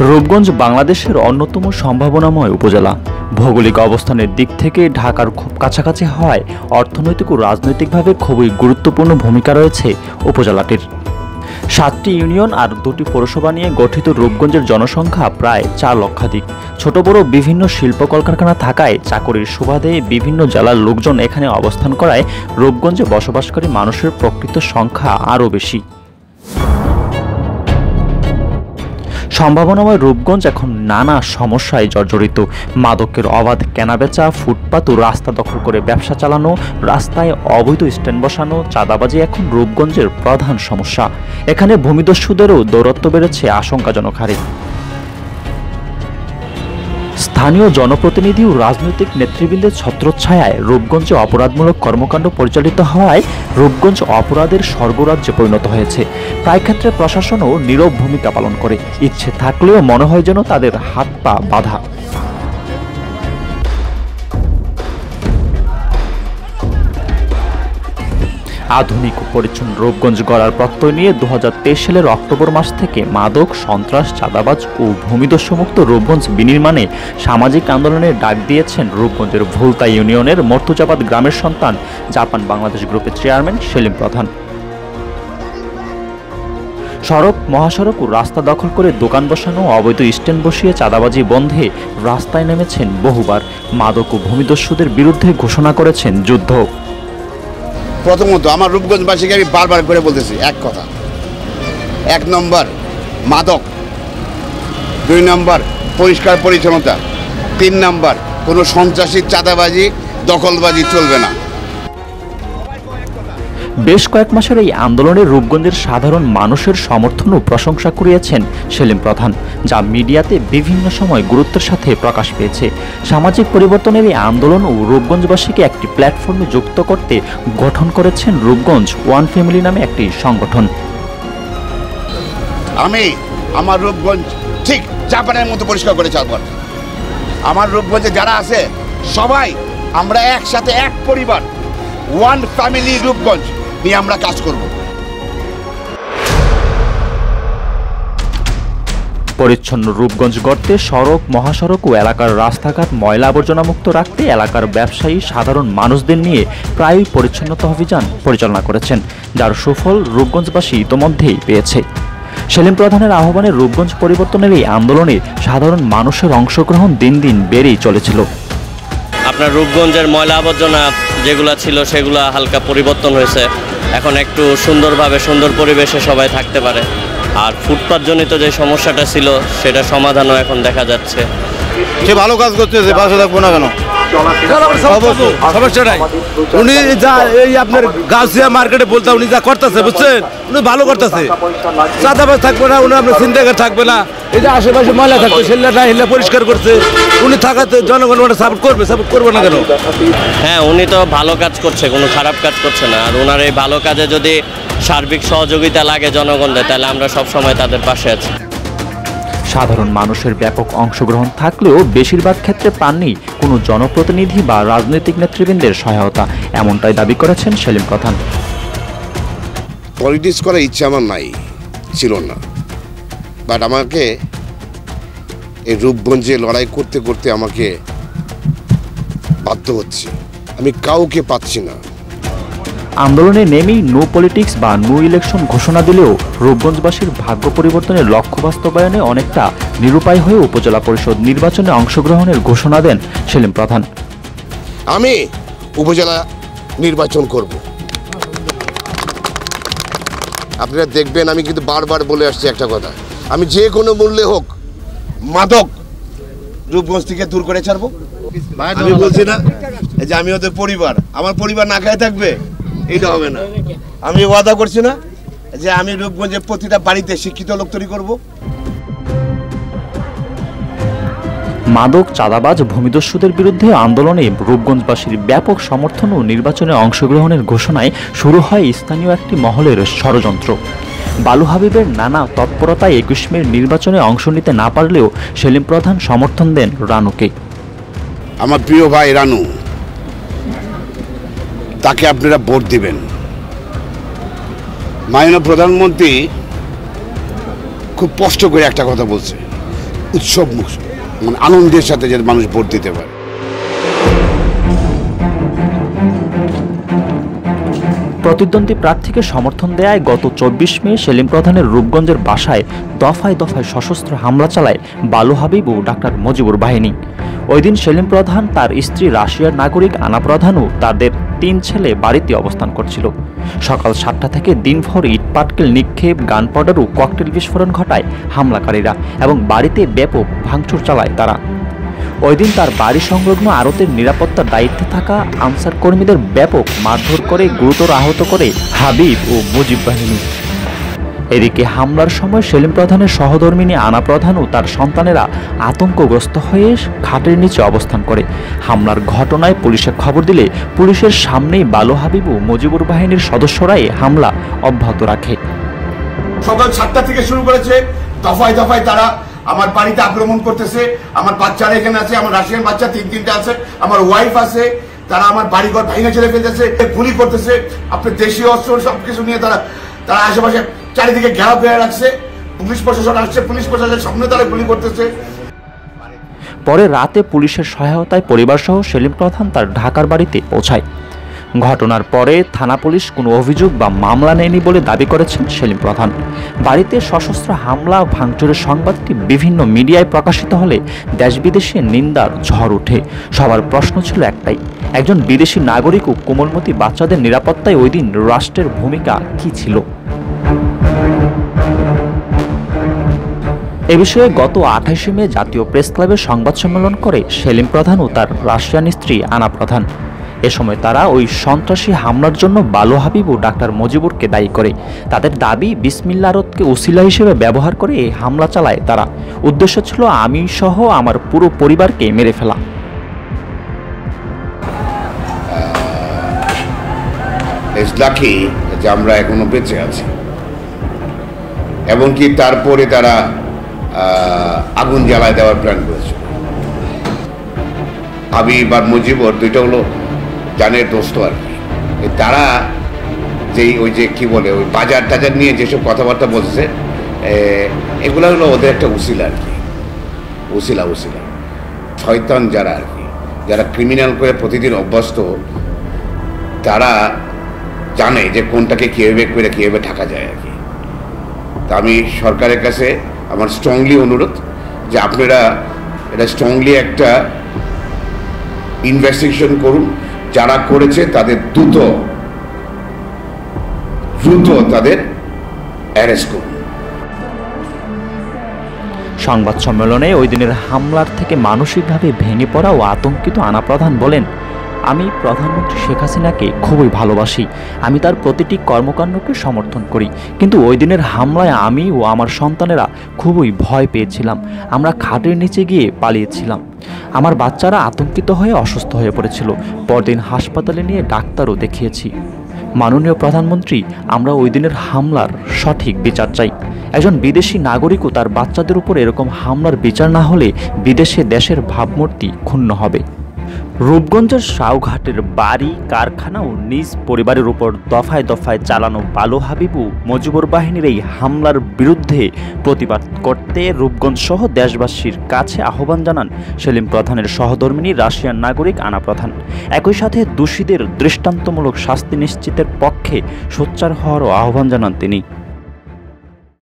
রূপগঞ্জ বাংলাদেশের অন্যতম সম্ভাবনাময় উপজেলা। ভৌগোলিক অবস্থানের দিক থেকে ঢাকার খুব কাছাকাছি হওয়ায় অর্থনৈতিক ও রাজনৈতিকভাবে খুবই গুরুত্বপূর্ণ ভূমিকা রয়েছে উপজেলাটির। 7টি ইউনিয়ন আর 2টি পৌরসভা নিয়ে গঠিত রূপগঞ্জের জনসংখ্যা প্রায় 4 লক্ষাধিক। ছোট বড় বিভিন্ন শিল্প কলকারখানা থাকায় চাকরির সুবাদে বিভিন্ন জেলার লোকজন এখানে অবস্থান করায় রূপগঞ্জে বসবাসকারী মানুষের প্রকৃত সংখ্যা আরও বেশি। সম্ভাবনাময় রূপগঞ্জ এখন নানা সমস্যায় জর্জরিত। মাদকের অবাধ কেনাবেচা, ফুটপাত ও রাস্তা দখল করে ব্যবসা চালানো, রাস্তায় অবৈধ স্ট্যান্ড বসানো, চাঁদাবাজি এখন রূপগঞ্জের প্রধান সমস্যা। এখানে ভূমিদস্যুদেরও দৌরত্ব বেড়েছে আশঙ্কাজনক হারে। স্থানীয় জনপ্রতিনিধি ও রাজনৈতিক নেতৃবৃন্দের ছত্রচ্ছায়ায় রূপগঞ্জে অপরাধমূলক কর্মকাণ্ড পরিচালিত হওয়ায় রূপগঞ্জ অপরাধের স্বর্গরাজ্যে পরিণত হয়েছে। প্রায় ক্ষেত্রে প্রশাসনও নীরব ভূমিকা পালন করে, ইচ্ছে থাকলেও মনে হয় যেন তাদের হাত পা বাঁধা। আধুনিক ও পরিচ্ছন্ন রূপগঞ্জ গড়ার প্রত্যয় নিয়ে 2023 সালের অক্টোবর মাস থেকে মাদক, সন্ত্রাস, চাঁদাবাজ ও ভূমিদস্যুমুক্ত রূপগঞ্জ বিনির্মাণে সামাজিক আন্দোলনের ডাক দিয়েছেন রূপগঞ্জের ভুলতা ইউনিয়নের মর্তুজাবাদ গ্রামের সন্তান জাপান বাংলাদেশ গ্রুপের চেয়ারম্যান সেলিম প্রধান। সড়ক, মহাসড়ক ও রাস্তা দখল করে দোকান বসানো, অবৈধ স্ট্যান্ড বসিয়ে চাঁদাবাজি বন্ধে রাস্তায় নেমেছেন বহুবার। মাদক ও ভূমিদস্যুদের বিরুদ্ধে ঘোষণা করেছেন যুদ্ধ। প্রথমত আমার রূপগঞ্জবাসীকে আমি বারবার করে বলতেছি এক কথা, 1 নম্বর মাদক, 2 নম্বর পরিষ্কার পরিচ্ছন্নতা, 3 নম্বর কোনো সন্ত্রাসী, চাঁদাবাজি, দখলবাজি চলবে না। বেশ কয়েক মাসের এই আন্দোলনে রূপগঞ্জের সাধারণ মানুষের সমর্থন ও প্রশংসা কুড়িয়েছেন সেলিম প্রধান, যা মিডিয়াতে বিভিন্ন সময় গুরুত্বের সাথে প্রকাশ পেয়েছে। সামাজিক পরিবর্তনের এই আন্দোলন ও রূপগঞ্জবাসীকে একটি প্ল্যাটফর্মে যুক্ত করতে গঠন করেছেন রূপগঞ্জ ওয়ান ফ্যামিলি নামে একটি সংগঠন। আমি আমার রূপগঞ্জ ঠিক জাপানের মতো পরিষ্কার করে ছাড়ব। আমার রূপগঞ্জে যারা আছে সবাই আমরা একসাথে, এক পরিবার, ওয়ান ফ্যামিলি রূপগঞ্জ নিয়ে আমরা কাজ করব। পরিচ্ছন্ন রূপগঞ্জ গড়তে সড়ক, মহাসড়ক ও এলাকার রাস্তাঘাট ময়লা আবর্জনা মুক্ত রাখতে এলাকার ব্যবসায়ী, সাধারণ মানুষদের নিয়ে প্রায়ই পরিচ্ছন্নতা অভিযান পরিচালনা করেছেন, যার সুফল রূপগঞ্জবাসী ইতোমধ্যেই পেয়েছে। সেলিম প্রধানের আহ্বানে রূপগঞ্জ পরিবর্তনের এই আন্দোলনে সাধারণ মানুষের অংশগ্রহণ দিন দিন বেড়েই চলেছিল। আপনার রূপগঞ্জের ময়লা আবর্জনা যেগুলো ছিল সেগুলো হালকা পরিবর্তন হয়েছে, এখন একটু সুন্দরভাবে, সুন্দর পরিবেশে সবাই থাকতে পারে। আর ফুটপাত জনিত যে সমস্যাটা ছিল সেটা সমাধানও এখন দেখা যাচ্ছে। সে ভালো কাজ করতেছে, বাসা থাকবো না কেন, সমস্যা নাই। উনি যা এই আপনার গাছিয়া মার্কেটে বলতে উনি যা করতেছে, বুঝছেন, উনি ভালো করতেছে। চাঁদাবাজ থাকবে না, উনি আপনার চিন্তাগার থাকবে না। এই যে আশেপাশে ময়লা থাকবে সেগুলা হিলা পরিষ্কার করছে, উনি থাকাতে জনগণ সাপোর্ট করবে, সাপোর্ট করবে না কেন? হ্যাঁ, উনি তো ভালো কাজ করছে, কোনো খারাপ কাজ করছে না। আর ওনার এই ভালো কাজে যদি সার্বিক সহযোগিতা লাগে জনগণদের, তাহলে আমরা সব সময় তাদের পাশে আছি। সাধারণ মানুষের ব্যাপক অংশগ্রহণ থাকলেও বেশিরভাগ ক্ষেত্রে পাননি কোনো জনপ্রতিনিধি বা রাজনৈতিক নেতৃবৃন্দের সহায়তা, এমনটাই দাবি করেছেন সেলিম প্রধান। পলিটিক্স করার ইচ্ছা আমার নাই, ছিল না, বাট আমাকে এই রূপগঞ্জে লড়াই করতে করতে আমাকে বাধ্য হচ্ছে, আমি কাউকে পাচ্ছি না। আন্দোলনে নেমেই নো পলিটিক্স বা নো ইলেকশন ঘোষণা দিলেও রূপগঞ্জবাসীর ভাগ্য পরিবর্তনের লক্ষ্য বাস্তবায়নে অনেকটা নিরুপায় হয়ে উপজেলা পরিষদ নির্বাচনে অংশগ্রহণের ঘোষণা দেন সেলিম প্রধান। আমি উপজেলা নির্বাচন করব, আপনারা দেখবেন। আমি কিন্তু বারবার বলে আসছি একটা কথা, আমি যে কোনো মূল্যে হোক মাদক রূপগঞ্জ থেকে দূর করে ছাড়বো। আমি বলছি না যে আমি ওদের পরিবার, আমার পরিবার না খায় থাকবে, এটা হবে না। আমি ওয়াদা করছি না যে আমি রূপগঞ্জের প্রতিটা বাড়িতে শিক্ষিত লোক তৈরি করব। মাদক, চাঁদাবাজ, ভূমিদস্যুদের বিরুদ্ধে আন্দোলনে রূপগঞ্জবাসীর ব্যাপক সমর্থন ও নির্বাচনে অংশগ্রহণের ঘোষণায় শুরু হয় স্থানীয় একটি মহলের ষড়যন্ত্র। বালু হাবিবের নানা তৎপরতায় 21 মের নির্বাচনে অংশ নিতে না পারলেও সেলিম প্রধান সমর্থন দেন রানুকে। আমার প্রিয় ভাই রানু, তাকে আপনারা ভোট দিবেন। মাননীয় প্রধানমন্ত্রী খুব স্পষ্ট করে একটা কথা বলছে, উৎসব মানে আনন্দের সাথে যাতে মানুষ ভোট দিতে পারে। প্রতিদ্বন্দ্বী প্রার্থীকে সমর্থন দেয়ায় গত 24 মে সেলিম প্রধানের রূপগঞ্জের বাসায় দফায় দফায় সশস্ত্র হামলা চালায় বালু হাবিব ও ডাক্তার মজিবুর বাহিনী। ওই দিন সেলিম প্রধান, তার স্ত্রী রাশিয়ার নাগরিক আনা প্রধান ও তাদের 3 ছেলে বাড়িতে অবস্থান করছিল। সকাল 7টা থেকে দিনভর ইটপাটকেল নিক্ষেপ, গান পাউডার ও ককটেল বিস্ফোরণ ঘটায় হামলাকারীরা এবং বাড়িতে ব্যাপক ভাঙচুর চালায় তারা। ওই দিন তার বাড়ি সংলগ্ন আড়তের নিরাপত্তার দায়িত্বে থাকা আনসার কর্মীদের ব্যাপক মারধর করে গুরুতর আহত করে হাবিব ও মুজিব বাহিনী। এদিকে হামলার সময় সেলিম প্রধানের সহধর্মিনী আনা প্রধান ও তার সন্তানেরা আতঙ্কগ্রস্ত হয়ে খাটের নিচে অবস্থান করে। হামলার ঘটনায় পুলিশে খবর দিলে পুলিশের সামনেই বালু হাবিব ও মুজিবুর বাহিনীর সদস্যরাই হামলা অব্যাহত রাখে। সকাল 7টা থেকে শুরু করেছে, দফায় দফায় তারা আমার বাড়িতে আক্রমণ করতেছে। আমার বাচ্চারা এখানে আছে, আমার রাশিয়ান বাচ্চা 3-3টা আছে, আমার ওয়াইফ আছে। তারা আমার বাড়িঘর ভেঙে ছেড়ে ফেলতেছে, গুলি করতেছে। আপনার দেশীয় অস্ত্র সবকিছু নিয়ে তারা আশেপাশে চারিদিকে ঘেরাও করে রাখছে। পুলিশ প্রশাসন আসছে, পুলিশ প্রশাসনের সামনে তারা গুলি করতেছে। পরে রাতে পুলিশের সহায়তায় পরিবারসহ সেলিম প্রধান তার ঢাকার বাড়িতে পৌঁছায়। ঘটনার পরে থানা পুলিশ কোনো অভিযোগ বা মামলা নেয়নি বলে দাবি করেছেন সেলিম প্রধান। বাড়িতে সশস্ত্র হামলা ভাঙচুরের সংবাদটি বিভিন্ন মিডিয়ায় প্রকাশিত হলে দেশ বিদেশে নিন্দার ঝড় ওঠে। সবার প্রশ্ন ছিল একটাই, একজন বিদেশি নাগরিক ও কোমলমতি বাচ্চাদের নিরাপত্তায় ওই দিন রাষ্ট্রের ভূমিকা কী ছিল? এ বিষয়ে গত 28 মে জাতীয় প্রেস ক্লাবে সংবাদ সম্মেলন করে সেলিম প্রধান ও তার রাশিয়ান স্ত্রী আনা প্রধান। এ সময় তারা ওই সন্ত্রাসী হামলার জন্য বালু হাবিব ও ডাক্তার মজিবুরকে দায়ী করে। তাদের দাবি, বিসমিল্লাহ আরতকে উসিলা হিসেবে ব্যবহার করে এই হামলা চালায় তারা। উদ্দেশ্য ছিল আমি সহ আমার পুরো পরিবারকে মেরে ফেলা। লাকি যে আমরা এখনো বেঁচে আছি, এমনকি তারপরে তারা আগুন জ্বালায় দেওয়ার প্ল্যান করেছিল। হাবিব আর মুজিবর দুইটা হলো জানের দোস্ত আর কি। তারা ওই যে কি বলে ওই বাজার টাজার নিয়ে যেসব কথাবার্তা বলছে, এগুলো হলো ওদের একটা উসিলা আর কি। উসিলা শয়তান যারা আর কি, যারা ক্রিমিনাল করে প্রতিদিন অভ্যস্ত, তারা জানে যে কোনটাকে কীভাবে করে কীভাবে ঢাকা যায় আর কি। তা আমি সরকারের কাছে আমার স্ট্রংলি অনুরোধ যে আপনারা এটা স্ট্রংলি একটা ইনভেস্টিগেশন করুন। যারা করেছে তাদের দ্রুত তাদের অ্যারেস্ট করুন। সংবাদ সম্মেলনে ওই দিনের হামলার থেকে মানসিকভাবে ভেঙে পড়া ও আতঙ্কিত আনা প্রধান বলেন, আমি প্রধানমন্ত্রী শেখ হাসিনাকে খুবই ভালোবাসি, আমি তার প্রতিটি কর্মকাণ্ডকে সমর্থন করি, কিন্তু ওই দিনের হামলায় আমি ও আমার সন্তানেরা খুবই ভয় পেয়েছিলাম। আমরা খাটের নিচে গিয়ে পালিয়েছিলাম। আমার বাচ্চারা আতঙ্কিত হয়ে অসুস্থ হয়ে পড়েছিল। পরদিন হাসপাতালে নিয়ে ডাক্তারও দেখিয়েছি। মাননীয় প্রধানমন্ত্রী, আমরা ওই দিনের হামলার সঠিক বিচার চাই। একজন বিদেশি নাগরিক ও তার বাচ্চাদের উপর এরকম হামলার বিচার না হলে বিদেশে দেশের ভাবমূর্তি ক্ষুণ্ণ হবে। রূপগঞ্জের সাউঘাটের বাড়ি, কারখানা ও নিজ পরিবারের উপর দফায় দফায় চালানো বালু হাবিব ও মজিবুর বাহিনীর এই হামলার বিরুদ্ধে প্রতিবাদ করতে রূপগঞ্জ সহ দেশবাসীর কাছে আহ্বান জানান সেলিম প্রধানের সহধর্মিনী রাশিয়ান নাগরিক আনা প্রধান। একই সাথে দোষীদের দৃষ্টান্তমূলক শাস্তি নিশ্চিতের পক্ষে সোচ্চার হওয়ারও আহ্বান জানান তিনি।